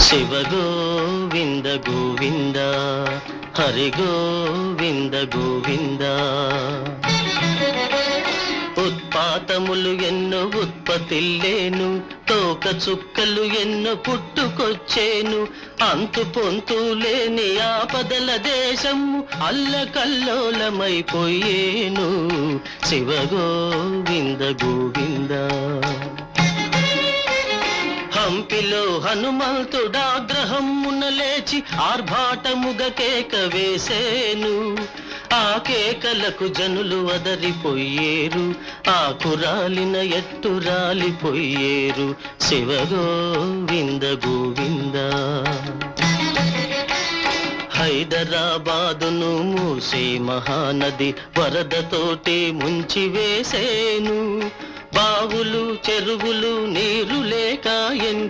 శివ గోవింద గోవింద హరి గోవింద గోవింద. ఉత్పాతములు ఎన్నో ఉత్పత్తిల్లేను, తోక చుక్కలు ఎన్నో పుట్టుకొచ్చేను. అంతు పొంతు లేని ఆపదల దేశము అల్లకల్లోలమైపోయేను. శివ గోవింద గోవింద. హంపిలో హనుమంతుడాగ్రహమున లేచి ఆర్భాటముగ కేక వేసేను. ఆ కేకలకు జనులు వదరిపోయేరు, ఆకురాలిన ఎట్టు రాలిపోయేరు. శివ గోవింద గోవింద. హైదరాబాదును మూసే మహానది వరదతోటి ముంచి వేసేను. బావులు చెరువులు నీరు లేక ఎండి